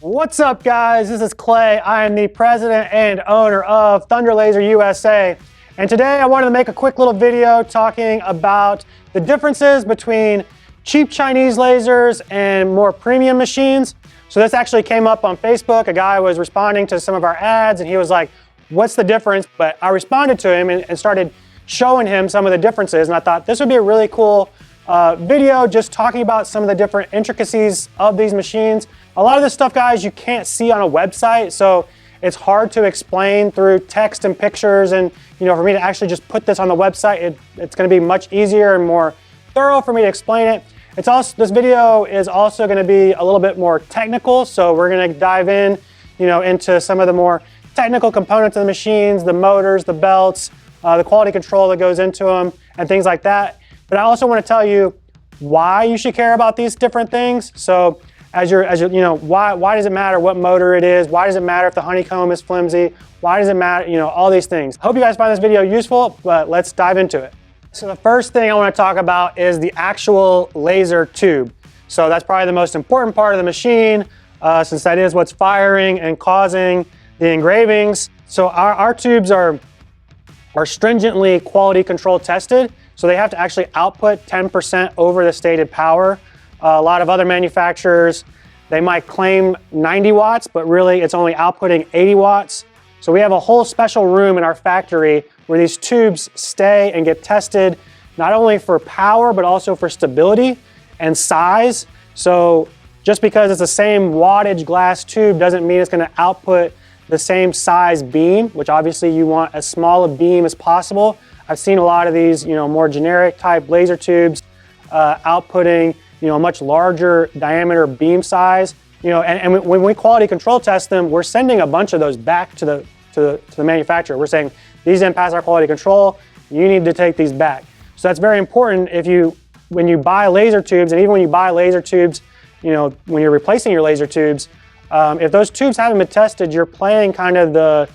What's up, guys? This is Clay. I am the president and owner of Thunder Laser USA. And today I wanted to make a quick little video talking about the differences between cheap Chinese lasers and more premium machines. So this actually came up on Facebook. A guy was responding to some of our ads and he was like, what's the difference? But I responded to him and started showing him some of the differences. And I thought this would be a really cool video just talking about some of the different intricacies of these machines. A lot of this stuff, guys, you can't see on a website, so it's hard to explain through text and pictures. And for me to actually just put this on the website, it's going to be much easier and more thorough for me to explain it. This video is also going to be a little bit more technical, so we're going to dive in, into some of the more technical components of the machines, the motors, the belts, the quality control that goes into them, and things like that. But I also want to tell you why you should care about these different things. So why does it matter what motor it is? Why does it matter if the honeycomb is flimsy? Why does it matter, all these things. Hope you guys find this video useful, but let's dive into it. So the first thing I want to talk about is the actual laser tube. So that's probably the most important part of the machine, since that is what's firing and causing the engravings. So our tubes are stringently quality control tested. So they have to actually output 10% over the stated power. A lot of other manufacturers, they might claim 90 watts, but really it's only outputting 80 watts. So we have a whole special room in our factory where these tubes stay and get tested, not only for power, but also for stability and size. So just because it's the same wattage glass tube doesn't mean it's gonna output the same size beam, which obviously you want as small a beam as possible. I've seen a lot of these, more generic type laser tubes outputting, a much larger diameter beam size. And when we quality control test them, we're sending a bunch of those back to the manufacturer. We're saying these didn't pass our quality control. You need to take these back. So that's very important when you buy laser tubes, and even when you buy laser tubes, when you're replacing your laser tubes, if those tubes haven't been tested, you're playing kind of the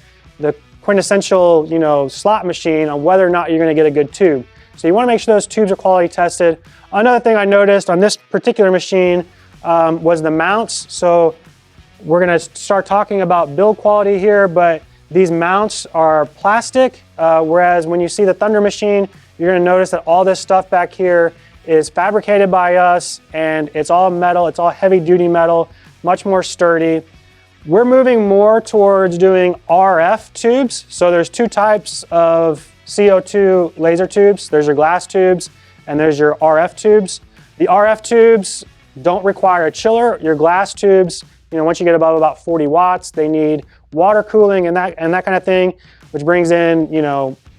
quintessential, slot machine on whether or not you're going to get a good tube. So you want to make sure those tubes are quality tested. Another thing I noticed on this particular machine was the mounts. So we're going to start talking about build quality here, but these mounts are plastic, whereas when you see the Thunder machine, you're going to notice that all this stuff back here is fabricated by us, and it's all metal, it's all heavy duty metal, much more sturdy. We're moving more towards doing RF tubes. So there's two types of CO2 laser tubes. There's your glass tubes and there's your RF tubes. The RF tubes don't require a chiller. Your glass tubes, once you get above about 40 watts, they need water cooling and that kind of thing, which brings in,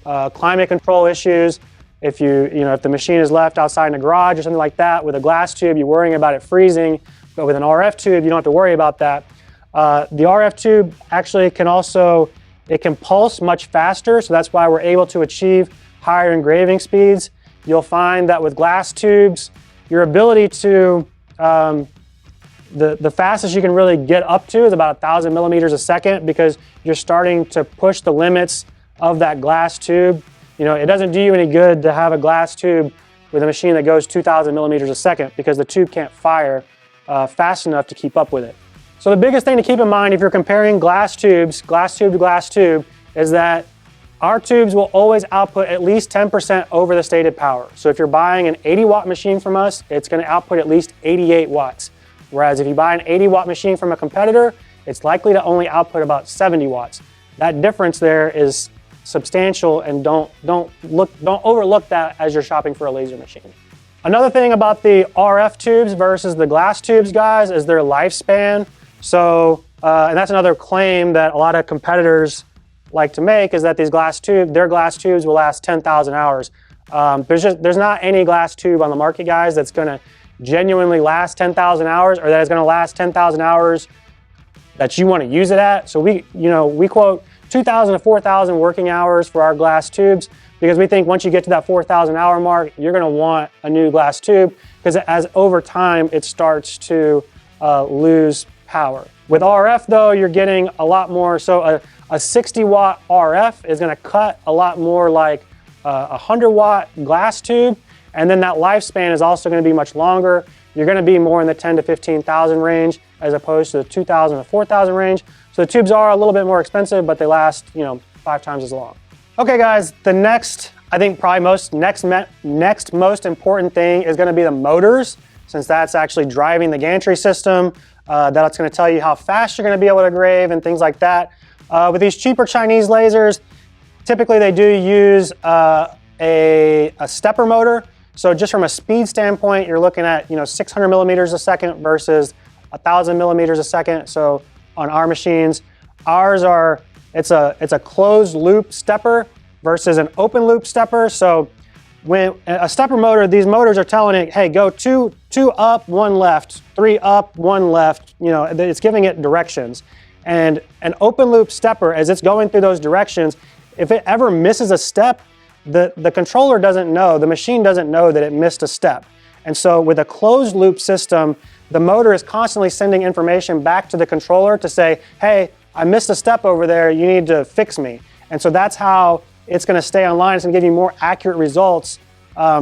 climate control issues. If if the machine is left outside in a garage or something like that with a glass tube, you're worrying about it freezing, but with an RF tube, you don't have to worry about that. The RF tube actually it can pulse much faster, so that's why we're able to achieve higher engraving speeds. You'll find that with glass tubes, your ability to, the fastest you can really get up to is about 1,000 millimeters a second, because you're starting to push the limits of that glass tube. It doesn't do you any good to have a glass tube with a machine that goes 2,000 millimeters a second, because the tube can't fire fast enough to keep up with it. So the biggest thing to keep in mind if you're comparing glass tube to glass tube, is that our tubes will always output at least 10% over the stated power. So if you're buying an 80 watt machine from us, it's going to output at least 88 watts. Whereas if you buy an 80 watt machine from a competitor, it's likely to only output about 70 watts. That difference there is substantial, and don't overlook that as you're shopping for a laser machine. Another thing about the RF tubes versus the glass tubes, guys, is their lifespan. So, and that's another claim that a lot of competitors like to make, is that their glass tubes will last 10,000 hours. There's not any glass tube on the market, guys, that's going to genuinely last 10,000 hours, or that is going to last 10,000 hours that you want to use it at. So we quote 2,000 to 4,000 working hours for our glass tubes, because we think once you get to that 4,000 hour mark, you're going to want a new glass tube, because as over time it starts to lose power. With RF though, you're getting a lot more. So a 60 watt RF is going to cut a lot more like a 100 watt glass tube, and then that lifespan is also going to be much longer. you're gonna be more in the 10 to 15,000 range as opposed to the 2,000 to 4,000 range. So the tubes are a little bit more expensive, but they last, 5 times as long. Okay guys, the next, I think probably next most important thing is gonna be the motors, since that's actually driving the gantry system. That's gonna tell you how fast you're gonna be able to grave and things like that. With these cheaper Chinese lasers, typically they do use a stepper motor. So just from a speed standpoint, you're looking at 600 millimeters a second versus 1,000 millimeters a second. So on our machines, it's a closed loop stepper versus an open loop stepper. So when a stepper motor, these motors are telling it, hey, go two up, 1 left, 3 up, 1 left. It's giving it directions. And an open loop stepper, as it's going through those directions, if it ever misses a step, the controller doesn't know, the machine doesn't know that it missed a step. And so with a closed loop system, the motor is constantly sending information back to the controller to say, hey, I missed a step over there, you need to fix me. And so that's how it's gonna stay online. It's gonna give you more accurate results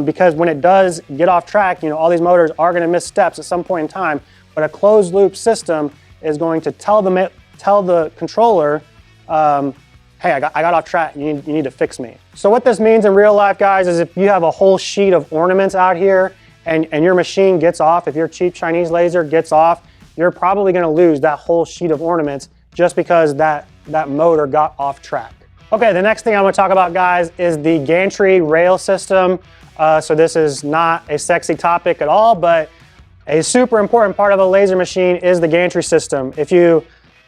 because when it does get off track, all these motors are gonna miss steps at some point in time, but a closed loop system is going to tell the controller, hey, I got off track, you need to fix me. So what this means in real life, guys, is if you have a whole sheet of ornaments out here and your machine gets off, if your cheap Chinese laser gets off, you're probably gonna lose that whole sheet of ornaments just because that motor got off track. Okay, the next thing I'm gonna talk about, guys, is the gantry rail system. So this is not a sexy topic at all, but a super important part of a laser machine is the gantry system. If you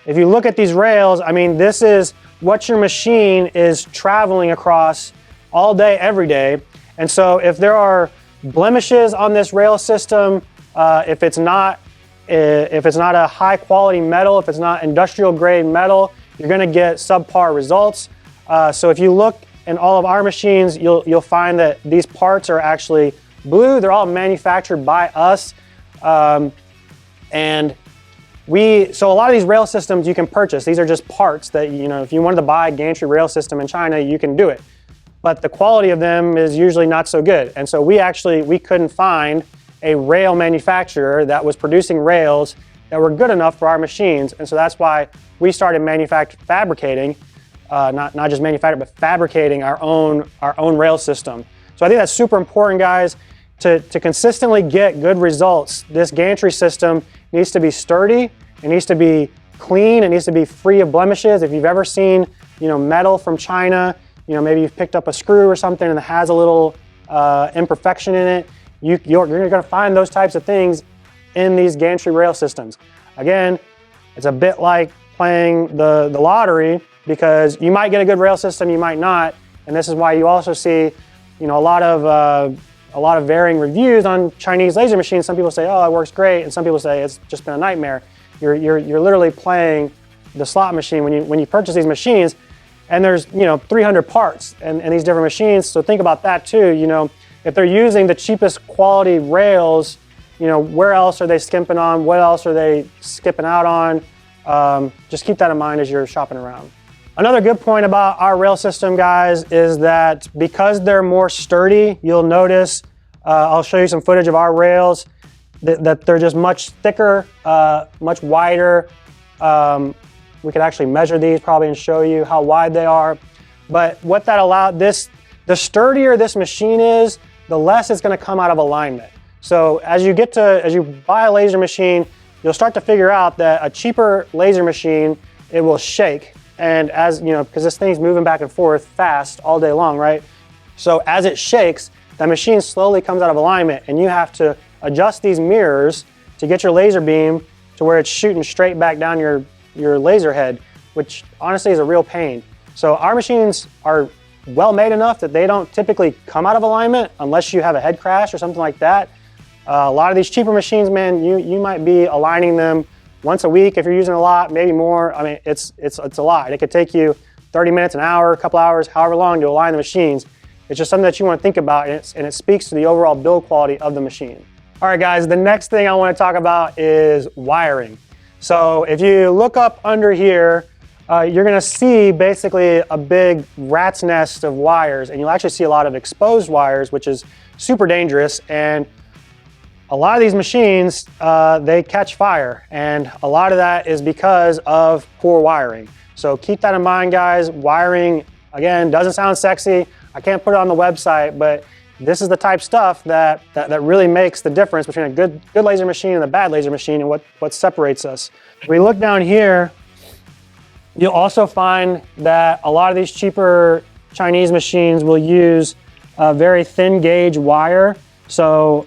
look at these rails, I mean, this is what your machine is traveling across all day, every day. And so if there are blemishes on this rail system, if it's not a high quality metal, if it's not industrial grade metal, you're gonna get subpar results. So if you look in all of our machines, you'll find that these parts are actually blue. They're all manufactured by us. So a lot of these rail systems you can purchase. These are just parts that, if you wanted to buy a gantry rail system in China, you can do it. But the quality of them is usually not so good. And so we couldn't find a rail manufacturer that was producing rails that were good enough for our machines. And so that's why we started fabricating, not just manufacturing, but fabricating our own rail system. So I think that's super important, guys. To consistently get good results, this gantry system needs to be sturdy, it needs to be clean, it needs to be free of blemishes. If you've ever seen, metal from China, maybe you've picked up a screw or something and it has a little imperfection in it, you're gonna find those types of things in these gantry rail systems. Again, it's a bit like playing the lottery because you might get a good rail system, you might not, and this is why you also see, a lot of varying reviews on Chinese laser machines. Some people say, oh, it works great, and some people say it's just been a nightmare. You're literally playing the slot machine when you purchase these machines, and there's 300 parts in these different machines. So think about that too. If they're using the cheapest quality rails, where else are they skimping on? What else are they skipping out on? Just keep that in mind as you're shopping around. Another good point about our rail system, guys, is that because they're more sturdy, you'll notice, I'll show you some footage of our rails, that they're just much thicker, much wider. We could actually measure these probably and show you how wide they are. But what that allowed, the sturdier this machine is, the less it's gonna come out of alignment. So as you buy a laser machine, you'll start to figure out that a cheaper laser machine, it will shake. And as because this thing's moving back and forth fast all day long, right? So as it shakes, the machine slowly comes out of alignment and you have to adjust these mirrors to get your laser beam to where it's shooting straight back down your laser head, which honestly is a real pain. So our machines are well made enough that they don't typically come out of alignment unless you have a head crash or something like that. A lot of these cheaper machines, man, you might be aligning them once a week if you're using a lot, maybe more. I mean, it's a lot. It could take you 30 minutes, an hour, a couple hours, however long to align the machines. It's just something that you want to think about, and it speaks to the overall build quality of the machine. All right, guys, the next thing I want to talk about is wiring. So if you look up under here, you're going to see basically a big rat's nest of wires, and you'll actually see a lot of exposed wires, which is super dangerous. And a lot of these machines, they catch fire, and a lot of that is because of poor wiring. So keep that in mind, guys. Wiring, again, doesn't sound sexy. I can't put it on the website, but this is the type of stuff that really makes the difference between a good laser machine and a bad laser machine, and what separates us. If we look down here, you'll also find that a lot of these cheaper Chinese machines will use a very thin gauge wire. So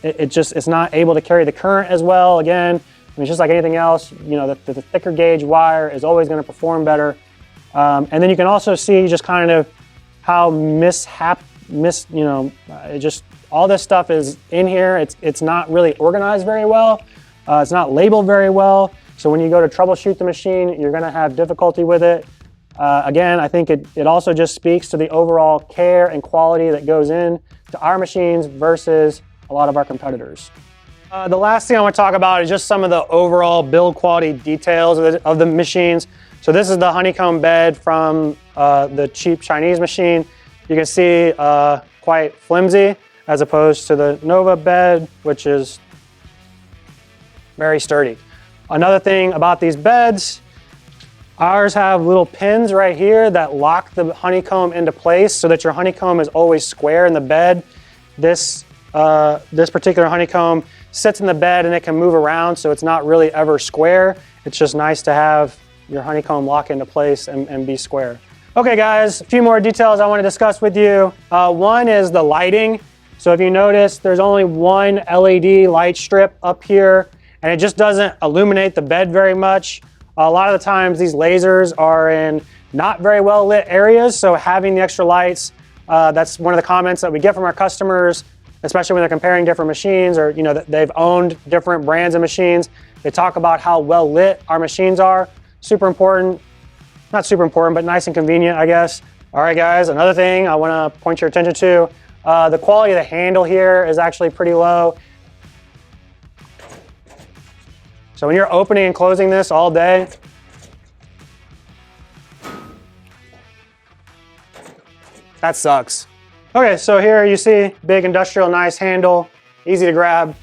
it's not able to carry the current as well. Again, I mean, it's just like anything else, you know, the thicker gauge wire is always going to perform better. And then you can also see just kind of how just all this stuff is in here. It's not really organized very well. It's not labeled very well. So when you go to troubleshoot the machine, you're going to have difficulty with it. Again, I think it also just speaks to the overall care and quality that goes in to our machines versus a lot of our competitors. The last thing I want to talk about is just some of the overall build quality details of the machines. So this is the honeycomb bed from the cheap Chinese machine. You can see quite flimsy as opposed to the Nova bed, which is very sturdy. Another thing about these beds, ours have little pins right here that lock the honeycomb into place so that your honeycomb is always square in the bed. This particular honeycomb sits in the bed and it can move around, so it's not really ever square. It's just nice to have your honeycomb lock into place and be square. Okay guys, a few more details I want to discuss with you. One is the lighting. So if you notice, there's only one LED light strip up here, and it just doesn't illuminate the bed very much. A lot of the times these lasers are in not very well lit areas, so having the extra lights, that's one of the comments that we get from our customers, especially when they're comparing different machines, or they've owned different brands of machines. They talk about how well lit our machines are. Super important, not super important, but nice and convenient, I guess. All right guys, another thing I want to point your attention to, the quality of the handle here is actually pretty low. So when you're opening and closing this all day, that sucks. Okay, so here you see big industrial, nice handle, easy to grab.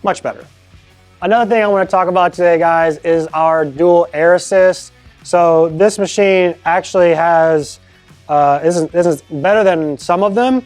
Much better. Another thing I want to talk about today, guys, is our dual air assist. So this machine actually has this is better than some of them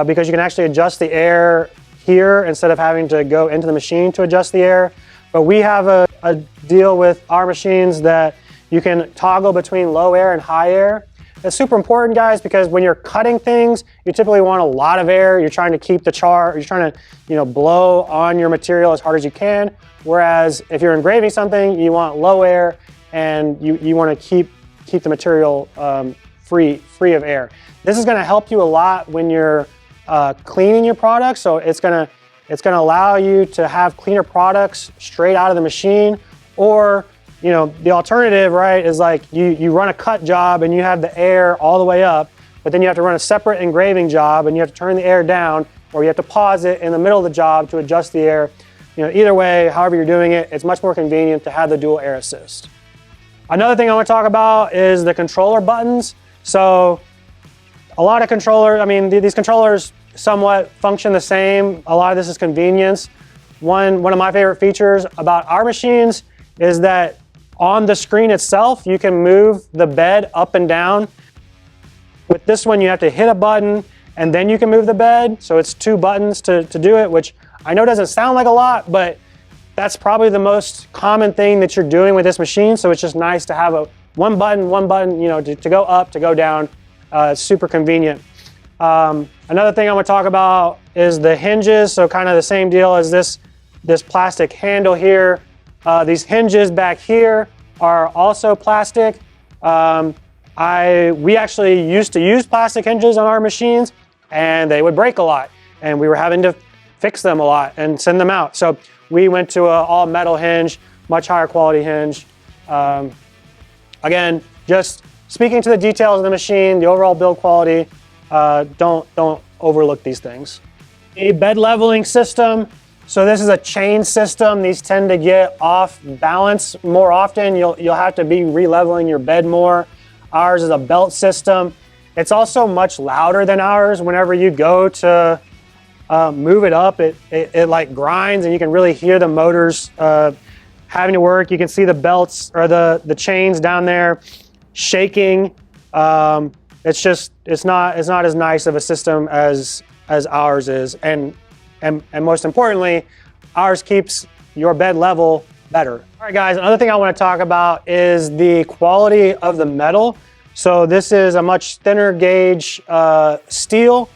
because you can actually adjust the air here instead of having to go into the machine to adjust the air. But we have a deal with our machines that you can toggle between low air and high air. It's super important, guys, because when you're cutting things, you typically want a lot of air. You're trying to keep the char, you're trying to blow on your material as hard as you can. Whereas if you're engraving something, you want low air and you want to keep the material free of air. This is going to help you a lot when you're cleaning your products. So it's going to allow you to have cleaner products straight out of the machine. Or the alternative, right, is like you run a cut job and you have the air all the way up, but then you have to run a separate engraving job and you have to turn the air down, or you have to pause it in the middle of the job to adjust the air. Either way, however you're doing it, it's much more convenient to have the dual air assist. Another thing I want to talk about is the controller buttons. So a lot of controllers, these controllers somewhat function the same. A lot of this is convenience. One of my favorite features about our machines is that on the screen itself, you can move the bed up and down. With this one, you have to hit a button and then you can move the bed. So it's 2 buttons to do it, which I know doesn't sound like a lot, but that's probably the most common thing that you're doing with this machine. So it's just nice to have one button, to go up, to go down. It's super convenient. Another thing I'm going to talk about is the hinges. So kind of the same deal as this plastic handle here. These hinges back here are also plastic. We actually used to use plastic hinges on our machines, and they would break a lot, and we were having to fix them a lot and send them out. So we went to an all metal hinge, much higher quality hinge. Again, just speaking to the details of the machine, the overall build quality, don't overlook these things. A bed leveling system. So this is a chain system. These tend to get off balance more often. You'll have to be re-leveling your bed more. Ours is a belt system. It's also much louder than ours. Whenever you go to move it up, it like grinds, and you can really hear the motors having to work. You can see the belts or the chains down there shaking. It's not as nice of a system as ours is, and most importantly, ours keeps your bed level better. All right, guys, another thing I want to talk about is the quality of the metal. So this is a much thinner gauge steel.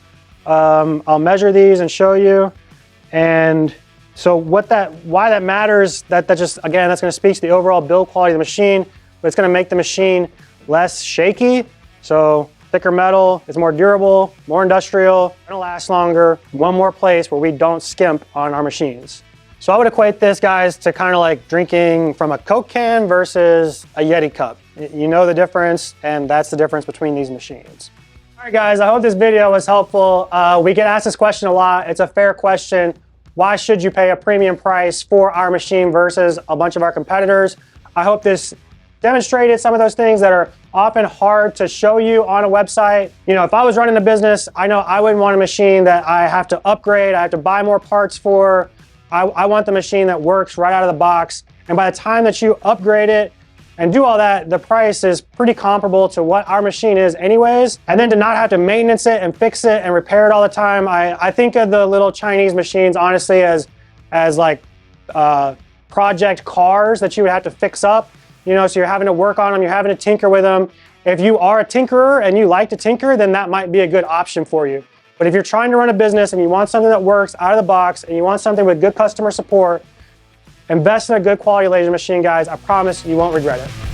I'll measure these and show you. And so why that matters, that's going to speak to the overall build quality of the machine, but it's going to make the machine less shaky. So thicker metal, it's more durable, more industrial, it'll last longer, one more place where we don't skimp on our machines. So I would equate this, guys, to kind of like drinking from a Coke can versus a Yeti cup. You know the difference, and that's the difference between these machines. All right, guys, I hope this video was helpful. We get asked this question a lot. It's a fair question. Why should you pay a premium price for our machine versus a bunch of our competitors? I hope this demonstrated some of those things that are often hard to show you on a website. You know, if I was running a business, I know I wouldn't want a machine that I have to upgrade, I have to buy more parts for. I want the machine that works right out of the box. And by the time that you upgrade it and do all that, the price is pretty comparable to what our machine is anyways. And then to not have to maintenance it and fix it and repair it all the time, I think of the little Chinese machines, honestly, as like project cars that you would have to fix up. You know, so you're having to work on them, you're having to tinker with them. If you are a tinkerer and you like to tinker, then that might be a good option for you. But if you're trying to run a business and you want something that works out of the box and you want something with good customer support, invest in a good quality laser machine, guys. I promise you won't regret it.